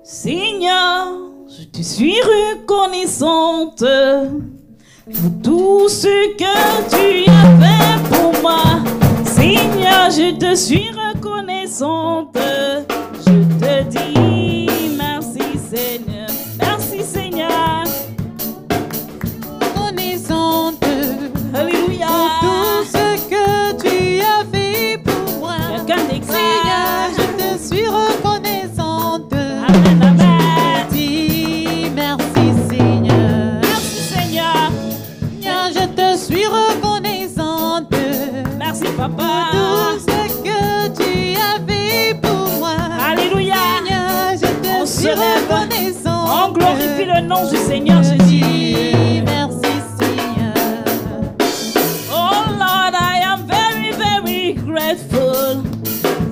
Seigneur, je te suis reconnaissante pour tout ce que tu as fait pour moi. Seigneur, je te suis reconnaissante. Je te dis merci Seigneur. Merci Seigneur. Reconnaissante. Alléluia. Pour tout ce que tu as fait pour moi. Quelqu'un déclare. Seigneur, je te suis reconnaissante. Amen, amen. Je dis merci Seigneur. Merci Seigneur. Seigneur, je te suis reconnaissante. Merci Papa. Tout ce que tu as fait pour moi. Alléluia. Seigneur, je te suis reconnaissante. On glorifie le nom du Seigneur Jésus. Merci Seigneur. Oh Lord, I am very, very grateful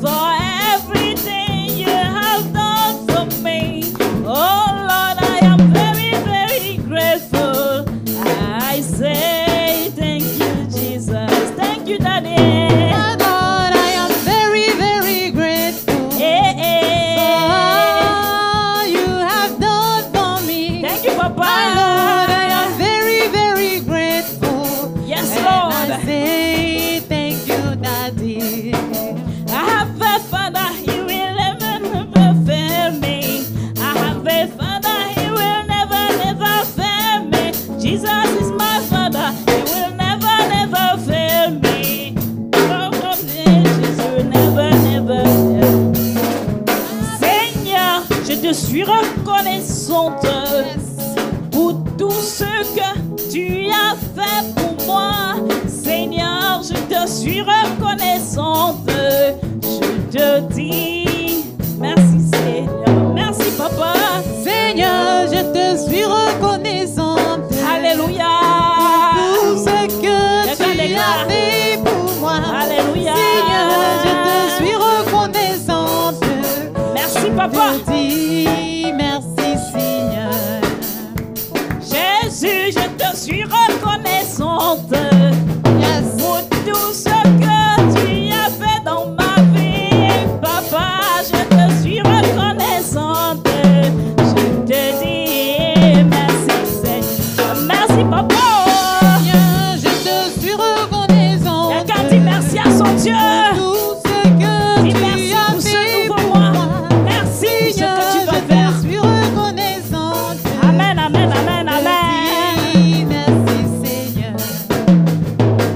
for everything you have done for me. Oh Lord, I am very, very grateful. I say thank you, Jesus. Thank you, Daddy. My Lord, I am very, very grateful Eh, for eh. all you have done for me. Thank you, Papa. My Lord, I am very, very grateful. Yes, And Lord. I say thank you, Daddy. I have a Father, He will never, never fail me. I have a Father, He will never, never fail me. Jesus is my Father, He will never, never fail me. Oh, Jesus will never, never fail me. Seigneur, je te suis reconnaissante pour tout ce que tu as fait pour moi. Seigneur, je te suis reconnaissante. Je te dis merci Seigneur. Merci Papa. Seigneur, je te suis reconnaissante. Alléluia. Tout ce que tu as fait pour moi. Alléluia. Seigneur, je te suis reconnaissante. Merci Papa. Je dis merci Seigneur. Jésus, je te suis reconnaissante. Yes. Pour tout ce que tu as fait dans ma vie, Papa, je te suis reconnaissante. Je te dis merci Seigneur. Merci Papa. Seigneur, je te suis reconnaissante. Quelqu'un dit merci à son Dieu. Tout ce que Dis tu merci as pour ce fait nouveau pour mois. moi. Merci pour ce Seigneur, que tu vas je faire. te suis reconnaissante. Amen, amen, amen, amen. Merci, merci Seigneur.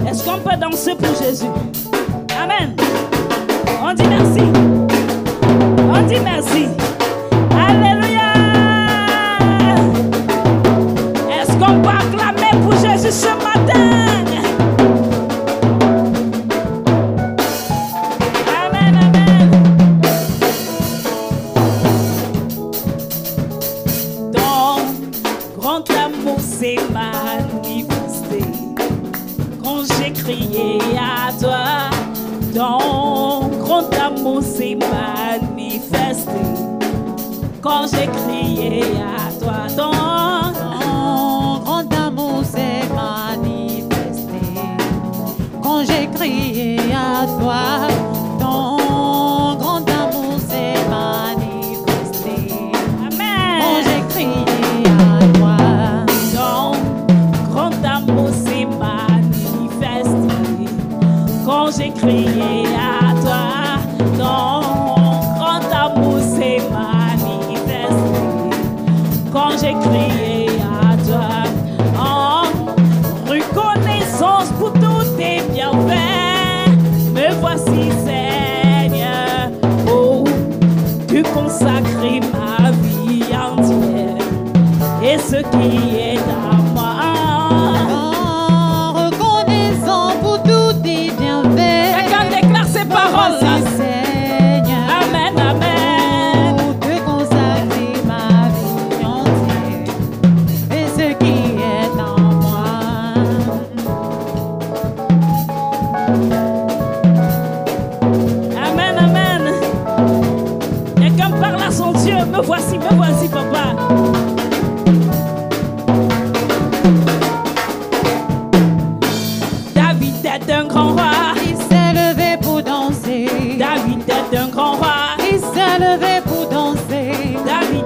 Est-ce qu'on peut danser pour Jésus? Amen. On dit merci. On dit merci. Alléluia. Est-ce qu'on peut acclamer pour Jésus ce matin? Amen, amen. Ton grand amour s'est manifesté quand j'ai crié à toi. Ton grand amour s'est manifesté quand j'ai crié à toi. Ton grand amour s'est manifesté quand j'ai crié à toi. Ton grand amour s'est manifesté quand Amen. j'ai crié à toi. Ton grand amour s'est manifesté quand j'ai crié à toi. Ton grand amour s'est manifesté quand j'ai crié à toi. En reconnaissance pour tous tes bienfaits, me voici Seigneur. Oh, tu consacres ma vie entière et ce qui est à moi. En reconnaissant pour tous tes bienfaits, Quelqu'un déclare ces paroles là. voici Seigneur. Amen, amen. Pour te consacrer ma vie entière et ce qui est en moi. Amen, amen. Quelqu'un parle à son Dieu. Me voici, papa. David est un grand roi. Il s'est levé pour danser. David est un grand roi. Il s'est levé pour danser. David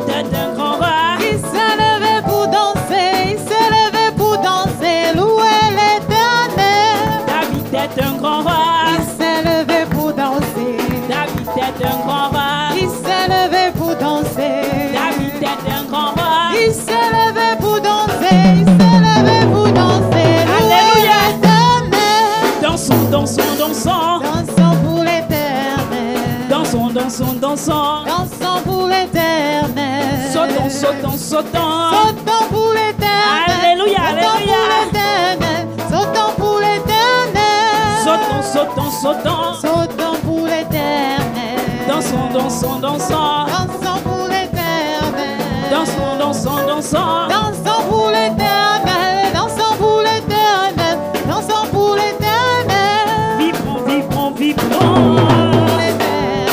sautons, sautons, sautons. Sautons pour l'éternel. Alléluia, Sautons alléluia. pour l'éternel. Sautons pour l'éternel. Sautons, sautons, sautons. Sautons pour l'éternel. Dansons, dansons, dansons. Dansons pour l'éternel. Dansons, dansons, dansons. Dansons pour l'éternel. Dansons pour l'éternel. Dansons pour l'éternel. Vibrons, vibrons, vibrons. Pour l'éternel.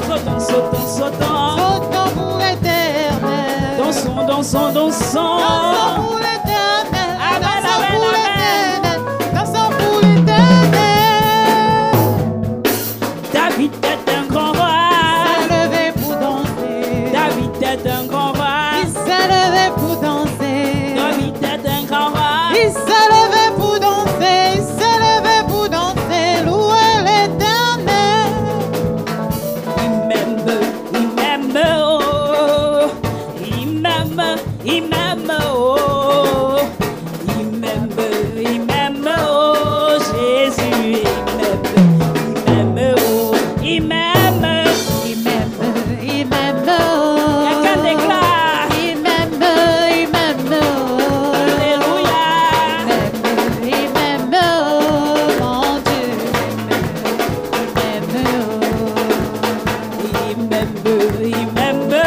Sautons, sautons, sautons. Sautons pour l'éternel. Dansons, dansons, dansons. Dansons pour l'éternel. Amen, Dansons amen, pour amen. l'éternel. Dansons pour l'éternel. David est un grand roi. S'est levé pour danser. David est un grand roi. Il s'est levé pour danser. David est un grand roi. Il s'est levé pour danser. Il s'est levé pour danser. Louer l'éternel. Il m'aime, oh. Il m'aime, oh. Il m'aime, oh. Jésus, il m'aime, oh. Il m'aime. Il m'aime, oh. Y'a qu'un déclare. Il m'aime, oh. Alléluia. Il m'aime, oh, mon Dieu. Il m'aime, oh.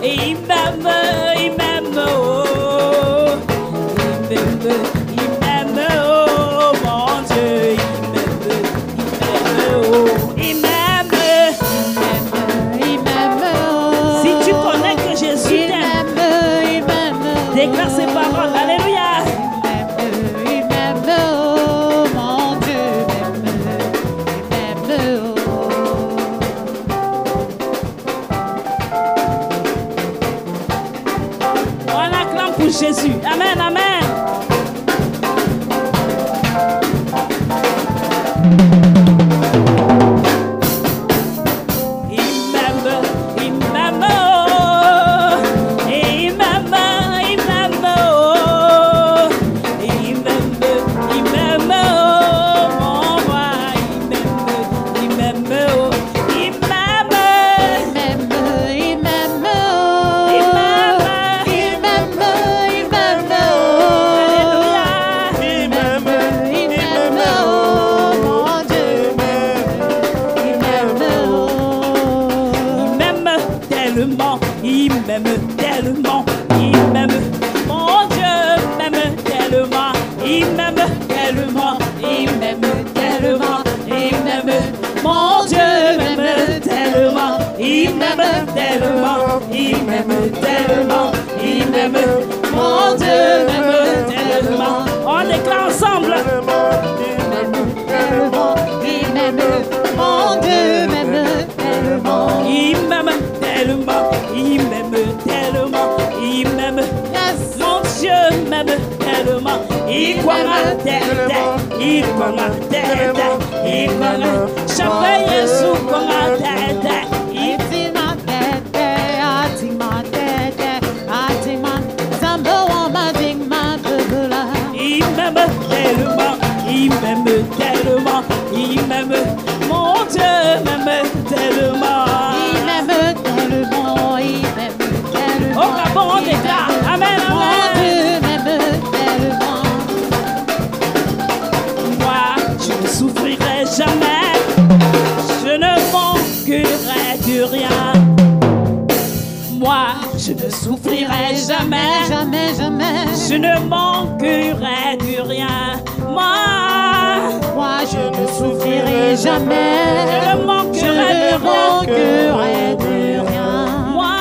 Il m'aime, oh. Il m'aime, oh. Il m'aime, oh, mon Dieu. Il m'aime, Il m'aime, oh. Si tu connais que Jésus t'aime, Il m'aime, déclare ses paroles. Alléluia. Il m'aime, oh, mon Dieu. Il m'aime, oh. On acclame pour Jésus. Amen, amen. Il m'aime, oh. Il m'aime, oh. Il m'aime, oh. Mon roi, il m'aime, oh. Il m'aime. Il m'aime, oh. Il m'aime. Il m'aime, il m'aime, Alléluia. oh. Il m'aime, oh, mon Dieu. Il m'aime, oh. Il m'aime tellement, il m'aime tellement, il m'aime, mon Dieu m'aime tellement, il m'aime tellement, il m'aime tellement, il m'aime, mon Dieu m'aime tellement, il m'aime tellement, il m'aime tellement, il m'aime, mon Dieu m'aime tellement. On déclare ensemble. Il m'aime, mon Dieu m'aime tellement. Il m'aime tellement, il m'aime tellement, il m'aime. Yes. Mon Dieu m'aime tellement, il croit ma tête, il croit ma tête, il croit ma chapelle Jésus croit ma tête, il It's in my tête, it's in my tête, it's in my Zambo woman, ding my bubula. m'aime tellement, il m'aime tellement, il m'aime, mon Dieu m'aime tellement. Il m'aime tellement, il m'aime tellement. Oh, la bonne Il déclare, m'aime. amen, Mon amen. Dieu m'aime tellement. Moi, je ne souffrirai jamais, je ne manquerai de rien. Moi, je ne souffrirai jamais, Jamais, jamais. je ne manquerai de rien. Moi, je ne souffrirai jamais. Je ne manquerai de manquerai de rien. Moi,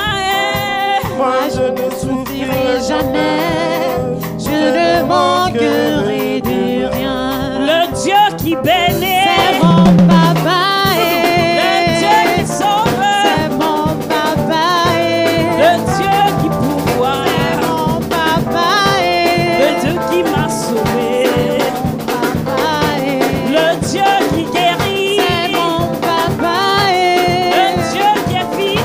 Je ne souffrirai jamais. Je ne manquerai de rien. le Dieu qui bénit, C'est mon papa. le Dieu qui sauve, C'est mon papa. le Dieu qui pourvoit, C'est mon papa. le Dieu qui m'a sauvé, le Dieu qui guérit, C'est mon papa. le Dieu qui est fidèle.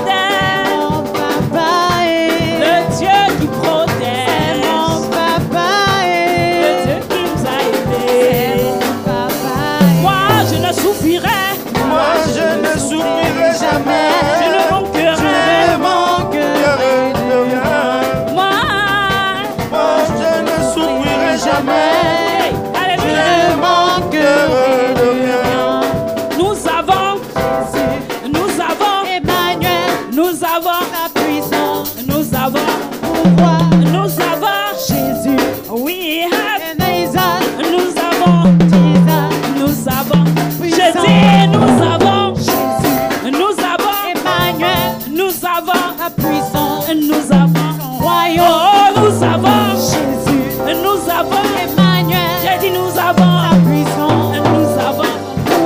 Nous avons ta puissance, nous avons pouvoir, nous avons Jésus, we have Ebenezer, nous avons Jesus, nous avons je Puissant. dis nous avons Jésus, nous avons Emmanuel, nous avons ta puissance, nous avons ton royaume, oh nous avons Jésus, nous avons Emmanuel, j'ai dit nous ta avons puissance, nous avons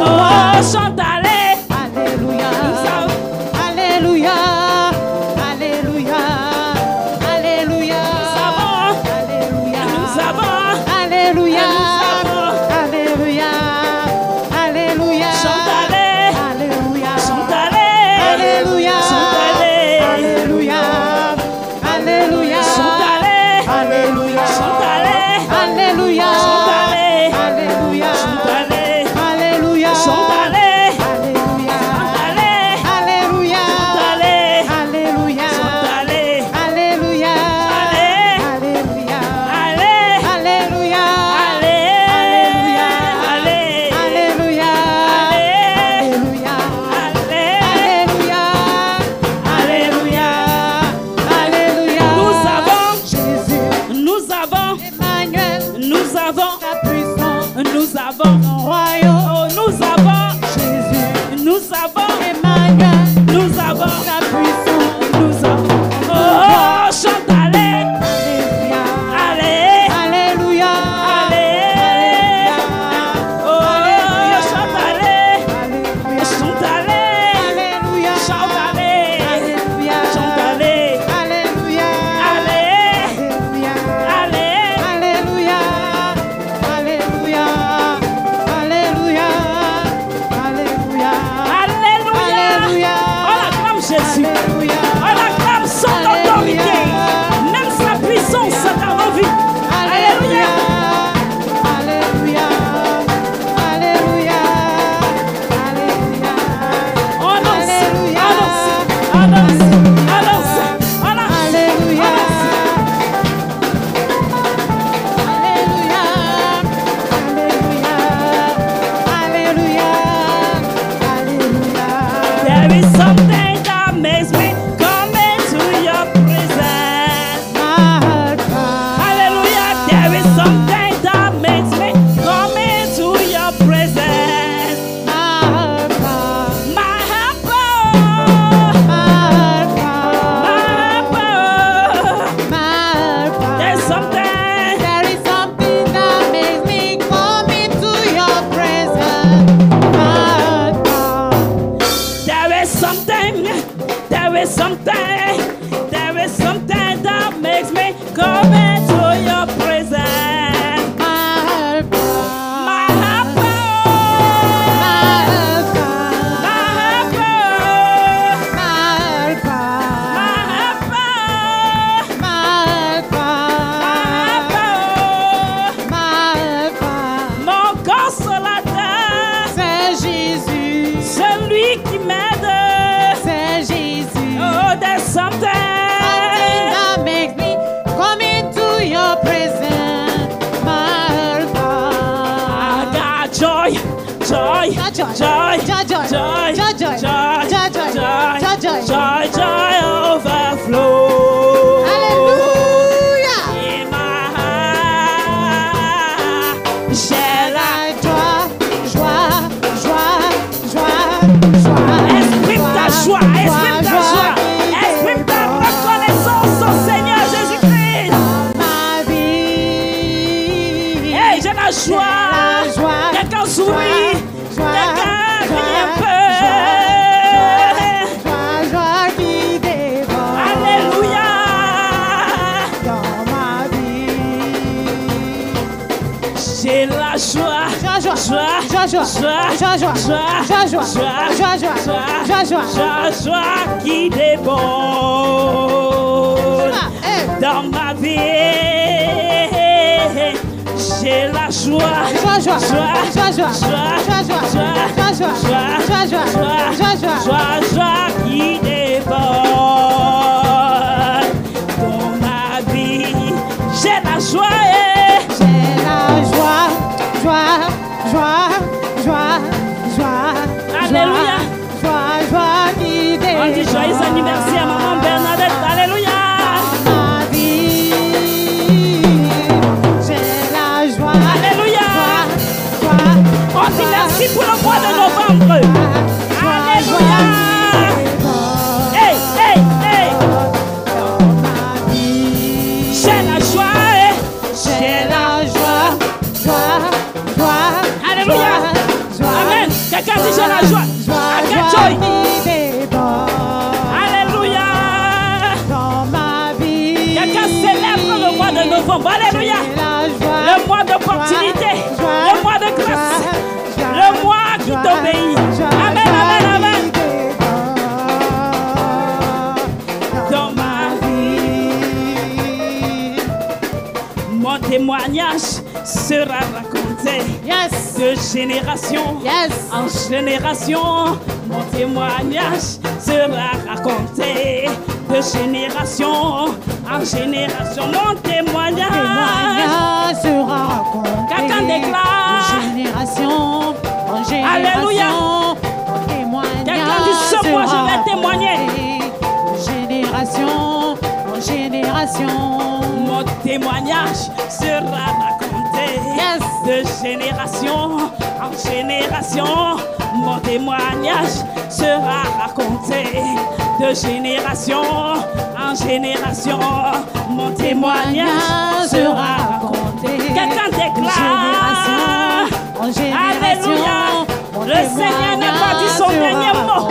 oh chante allez Alléluia, nous avons Alléluia, Alléluia, Alléluia, nous avons Alléluia, nous avons Alléluia, nous avons Alléluia, Alléluia, chante allez Alléluia, chante allez Alléluia, chante allez Alléluia, Alléluia, chante allez Alléluia, chante allez Alléluia, chante allez Alléluia, chante allez Alléluia, chante allez Alléluia, allez Alléluia, allez Alléluia, chante allez Alléluia, allez Alléluia, allez Alléluia, allez allez Alléluia, allez Alléluia, allez Alléluia, Alléluia. nous avons Jésus, nous avons Emmanuel, nous avons ta puissance, nous avons ton royaume, oh nous avons Jésus, nous avons Emmanuel, nous avons ta puissance, nous avons oh chante allez Alléluia, allez Alléluia, allez oh chante allez chante allez Alléluia, chante allez Alléluia, chante allez Alléluia, allez Alléluia, allez Alléluia, Alléluia, Alléluia, Alléluia, alléluia on acclame Jésus Alléluia, on acclame son autorité même sa puissance dans nos vies alléluia Alléluia, Alléluia, Alléluia, on danse Alléluia, on danse on danse on danse Alléluia, Alléluia, Alléluia, Alléluia, there is something that makes me come into your presence my heart cries, hallelujah there is something that makes me come into your presence my heart cries, my helper my heart my cries, helper my heart cries. there's something There is something that makes me come into your presence. My heart cries. there is something that makes me come into your presence My heart cries. my helper My heart cries. my helper My heart cries. my helper My heart cries. My heart cries. mon consolateur, C'est Jésus. celui qui m'aide. C'est Jésus. Oh, there's something. Something that makes me come into your presence. My heart I cries. got joy, joy, Joy, joy, joy, joy, joy, joy, joy, joy, joy, joy, joy, joy, joy overflow. Alléluia. In my heart, j'ai la Joie, joie, joie, joie. exprime ta joie, exprime ta reconnaissance au Seigneur Jésus-Christ. Ma vie. Hey, j'ai la joie. La joie. Quelqu'un sourit, Joie, quelqu'un joie, crie un peu. joie, joie qui dévore. Alléluia. Dans ma vie. J'ai la joie, Joie, joie, joie, joie, joie, joie, joie, joie, joie, joie, joie. joie qui déborde dans ma vie. J'ai la joie, Joie, joie, joie, joie, joie qui déborde dans ma vie. J'ai la joie, j'ai la joie, joie, joie, joie, joie. Alléluia. Joie, joie qui On dit déborde. joyeux anniversaire, novembre. Alléluia. Le mois d'opportunité. Le mois de grâce. Le mois qui t'obéit. Amen, amen, amen. Dans ma vie, mon témoignage sera raconté de génération en génération. Mon témoignage sera raconté de génération en génération. Mon témoignage sera raconté. Quelqu'un déclare de génération en génération. Alléluia. Quelqu'un dit ce mois je vais témoigner. De génération en génération. Mon témoignage sera raconté de génération en génération. Mon témoignage sera raconté de génération en génération. Mon témoignage sera raconté. Quelqu'un déclare. En génération. Alléluia. Le Seigneur n'a pas dit son dernier mot.